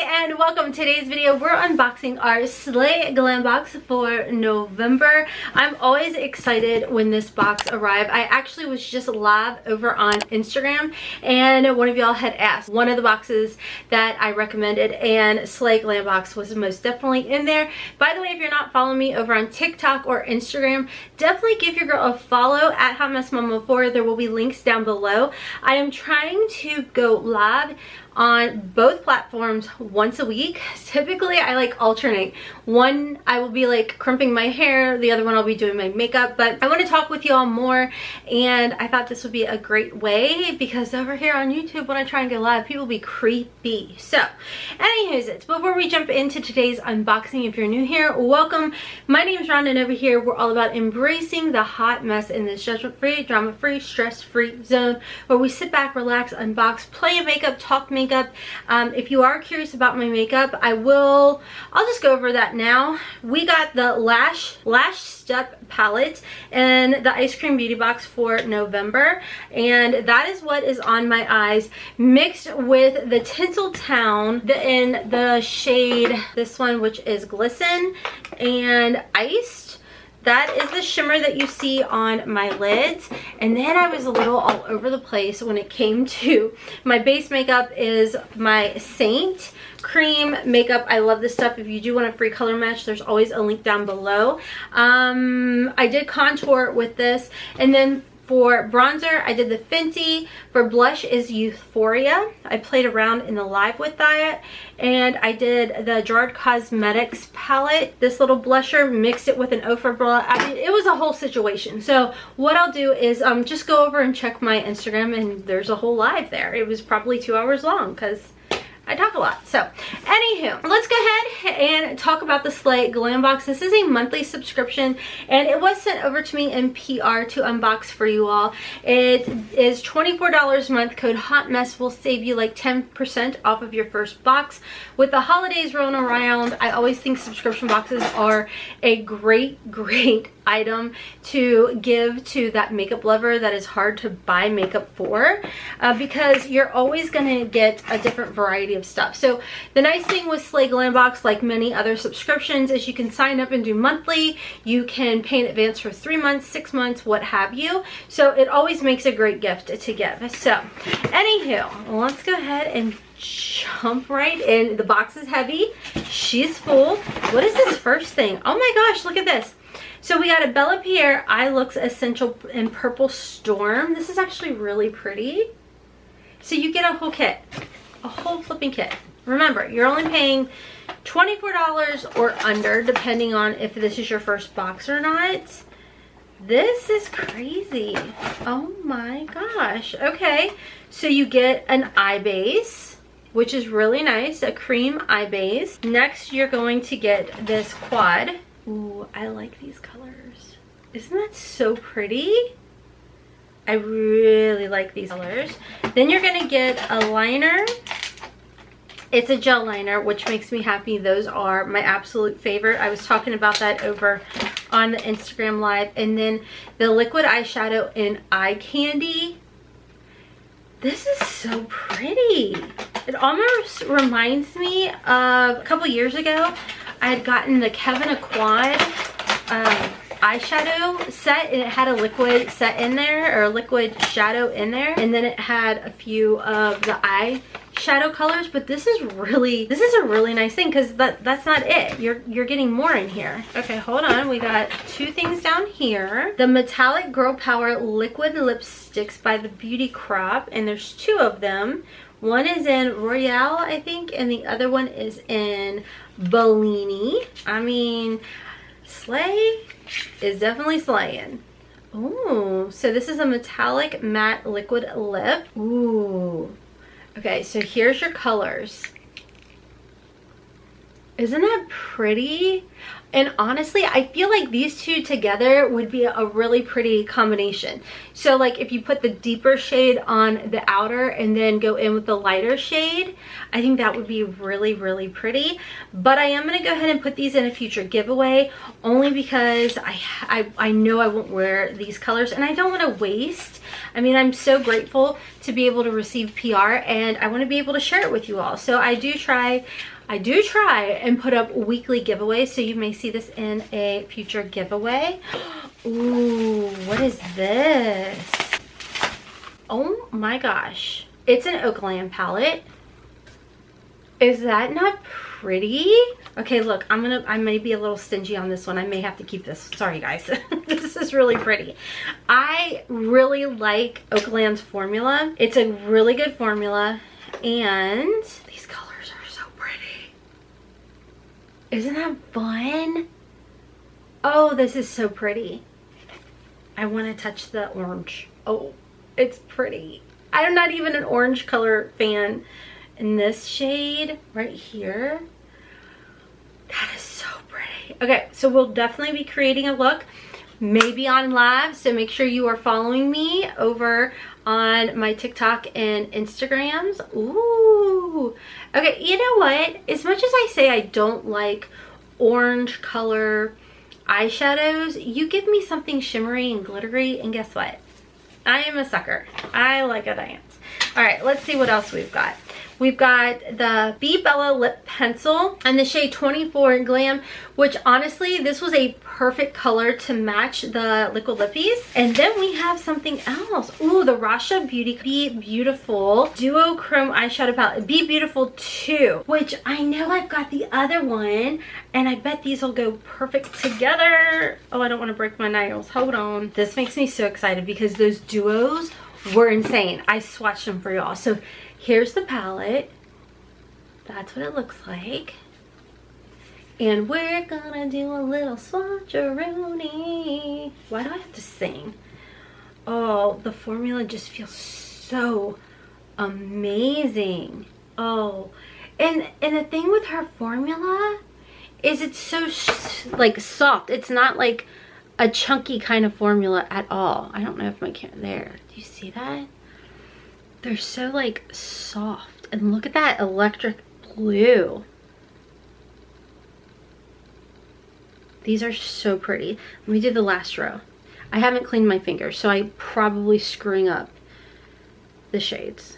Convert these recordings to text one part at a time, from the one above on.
Hi and welcome to today's video. We're unboxing our Slayglam box for November. I'm always excited when this box arrives. I actually was just live over on Instagram and one of y'all had asked one of the boxes that I recommended, and Slayglam box was most definitely in there. By the way, if you're not following me over on TikTok or Instagram, definitely give your girl a follow at Hotmess Momma 4. There will be links down below. I am trying to go live on both platforms once a week. Typically I like alternate. One I will be like crimping my hair, the other one I'll be doing my makeup, but I want to talk with y'all more, and I thought this would be a great way because over here on YouTube when I try and go live, people be creepy. So anywho's, before we jump into today's unboxing, if you're new here, welcome. My name is Rhonda, and over here we're all about embracing the hot mess in this judgment-free, drama-free, stress-free zone where we sit back, relax, unbox, play a makeup, talk makeup. If you are curious about my makeup, I'll just go over that now. We got the Lash Step palette and the Ice Cream Beauty box for November, and that is what is on my eyes, mixed with the Tinseltown in the shade, this one, which is Glisten and Iced. That is the shimmer that you see on my lids. And then I was a little all over the place when it came to my base makeup. Is my SEINT cream makeup. I love this stuff. If you do want a free color match, there's always a link down below. I did contour with this, and then for bronzer, I did the Fenty. For blush is Euphoria. I played around in the live with that. And I did the Gerard Cosmetics palette. This little blusher, mixed it with an Ofra blush. I mean, it was a whole situation. So what I'll do is just go over and check my Instagram, and there's a whole live there. It was probably 2 hours long because I talk a lot. So anywho, let's go ahead and talk about the Slayglam box. This is a monthly subscription, and it was sent over to me in PR to unbox for you all. It is $24 a month. Code HOTMESS will save you like 10% off of your first box. With the holidays rolling around, I always think subscription boxes are a great item to give to that makeup lover that is hard to buy makeup for, because you're always going to get a different variety of stuff. So the nice thing with Slayglam box, like many other subscriptions, is you can sign up and do monthly. You can pay in advance for 3 months, 6 months, what have you. So it always makes a great gift to give. So anywho, let's go ahead and jump right in. The box is heavy. She's full. What is this first thing? Oh my gosh, look at this. So we got a Bella Pierre Eye Looks Essential in Purple Storm. This is actually really pretty. So you get a whole kit, a whole flipping kit. Remember, you're only paying $24 or under, depending on if this is your first box or not. This is crazy. Oh my gosh. Okay, so you get an eye base, which is really nice, a cream eye base. Next, you're going to get this quad. Ooh, I like these colors. Isn't that so pretty? I really like these colors. Then you're gonna get a liner. It's a gel liner, which makes me happy. Those are my absolute favorite. I was talking about that over on the Instagram live. And then the liquid eyeshadow in Eye Candy. This is so pretty. It almost reminds me of a couple years ago. I had gotten the Kevin Aquad eyeshadow set, and it had a liquid set in there, or a liquid shadow in there, and then it had a few of the eyeshadow colors. But this is a really nice thing, because that's not it. You're getting more in here. Okay, hold on. We got two things down here. The Metallic Girl Power Liquid Lipsticks by the Beauty Crop, and there's two of them. One is in Royale, I think, and the other one is in Bellini. I mean, Slay is definitely slaying. Ooh, so this is a metallic matte liquid lip. Ooh. Okay, so here's your colors. Isn't that pretty? And honestly, I feel like these two together would be a really pretty combination. So like if you put the deeper shade on the outer and then go in with the lighter shade, I think that would be really, really pretty. But I am going to go ahead and put these in a future giveaway only because I know I won't wear these colors and I don't want to waste. I mean, I'm so grateful to be able to receive PR and I want to be able to share it with you all. So I do try and put up weekly giveaways, so you may see this in a future giveaway. Ooh, what is this? Oh my gosh. It's an Oakland palette. Is that not pretty? Okay, look, I may be a little stingy on this one. I may have to keep this. Sorry, guys. This is really pretty. I really like Oakland's formula. It's a really good formula, and these colors are so pretty. Isn't that fun? Oh, this is so pretty. I want to touch the orange. Oh, it's pretty. I'm not even an orange color fan. In this shade right here, that is so pretty. Okay, so we'll definitely be creating a look, maybe on live, so make sure you are following me over on my TikTok and Instagrams. Ooh. Okay, you know what? As much as I say I don't like orange color eyeshadows, you give me something shimmery and glittery, and guess what? I am a sucker. I like a dance. All right, let's see what else we've got. We've got the Be Bella Lip Pencil and the shade 24 Glam, which honestly, this was a perfect color to match the Liquid Lippies. And then we have something else. Ooh, the Rasha Beauty Be Beautiful Duo Chrome Eyeshadow Palette. Be Beautiful 2, which I know I've got the other one, and I bet these will go perfect together. Oh, I don't want to break my nails. Hold on. This makes me so excited because those duos were insane. I swatched them for y'all. So here's the palette. That's what it looks like. And we're gonna do a little swatcheroonie. Why do I have to sing? Oh, the formula just feels so amazing. Oh, and the thing with her formula is it's so like soft. It's not like a chunky kind of formula at all. I don't know if my camera there. Do you see that? They're so like soft. And look at that electric blue. These are so pretty. Let me do the last row. I haven't cleaned my fingers, so I'm probably screwing up the shades.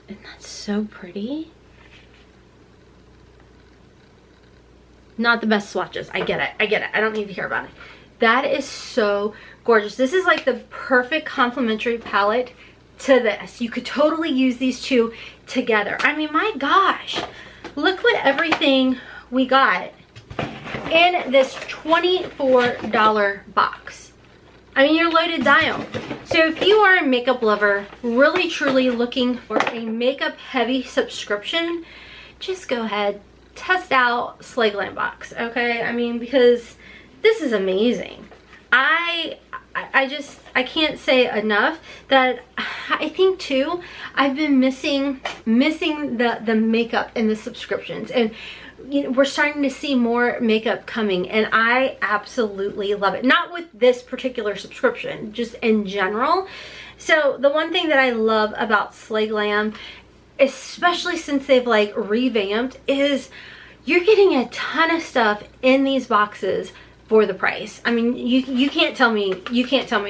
Isn't that so pretty? Not the best swatches. I get it. I get it. I don't need to hear about it. That is so gorgeous. This is like the perfect complementary palette to this. You could totally use these two together. I mean, my gosh. Look what everything we got in this $24 box. I mean, you're loaded dial. So if you are a makeup lover, really truly looking for a makeup heavy subscription, just go ahead, test out Slayglambox, okay? I mean, because this is amazing. I can't say enough that I think too, I've been missing the makeup in the subscriptions, and you know, we're starting to see more makeup coming, and I absolutely love it. Not with this particular subscription, just in general. So the one thing that I love about Slayglam, especially since they've like revamped, is you're getting a ton of stuff in these boxes for the price. I mean, you can't tell me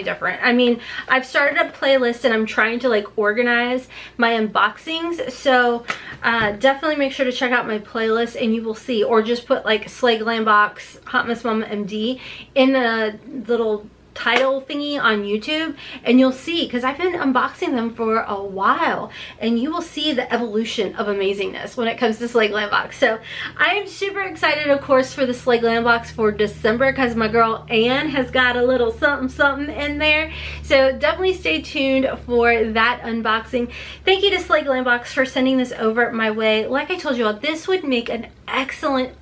different. I mean, I've started a playlist and I'm trying to like organize my unboxings, so definitely make sure to check out my playlist and you will see, or just put like Slayglambox Hotmess Momma MD in the little title thingy on YouTube, and you'll see, because I've been unboxing them for a while, and you will see the evolution of amazingness when it comes to Slayglambox. So I am super excited, of course, for the Slayglambox for December, because my girl Anne has got a little something in there. So definitely stay tuned for that unboxing. Thank you to Slayglambox for sending this over my way. Like I told you all, this would make an excellent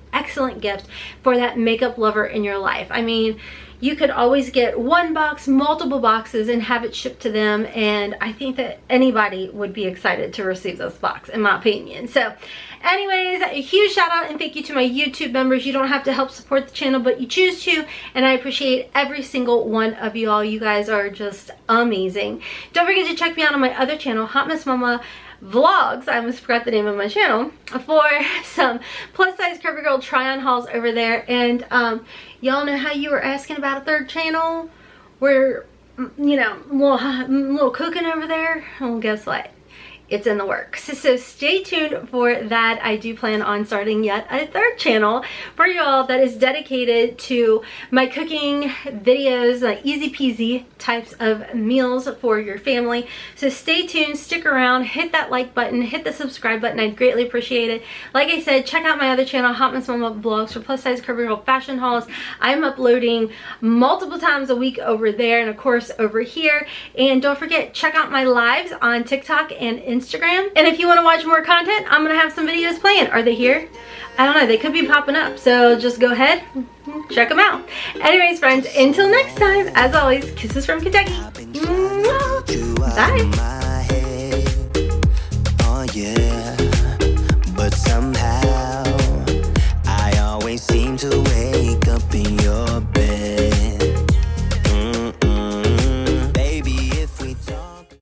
gift for that makeup lover in your life. I mean, you could always get one box, multiple boxes, and have it shipped to them. And I think that anybody would be excited to receive this box, in my opinion. So anyways, a huge shout out and thank you to my YouTube members. You don't have to help support the channel, but you choose to, and I appreciate every single one of you all. You guys are just amazing. Don't forget to check me out on my other channel, Hotmess Momma Vlogs. I almost forgot the name of my channel, for some plus size curvy girl try on hauls over there. And y'all know how you were asking about a third channel where, you know, little cooking over there? Well, guess what? It's in the works. So stay tuned for that. I do plan on starting yet a third channel for y'all that is dedicated to my cooking videos, easy peasy types of meals for your family. So stay tuned, stick around, hit that like button, hit the subscribe button. I'd greatly appreciate it. Like I said, check out my other channel, Hotmess Momma Vlogs, for plus size curvy girl fashion hauls. I'm uploading multiple times a week over there, and of course over here. And don't forget, check out my lives on TikTok and Instagram. And if you want to watch more content, I'm gonna have some videos playing. Are they here? I don't know, they could be popping up, so just go ahead, check them out. Anyways, friends, until next time, as always, kisses from Kentucky. Bye.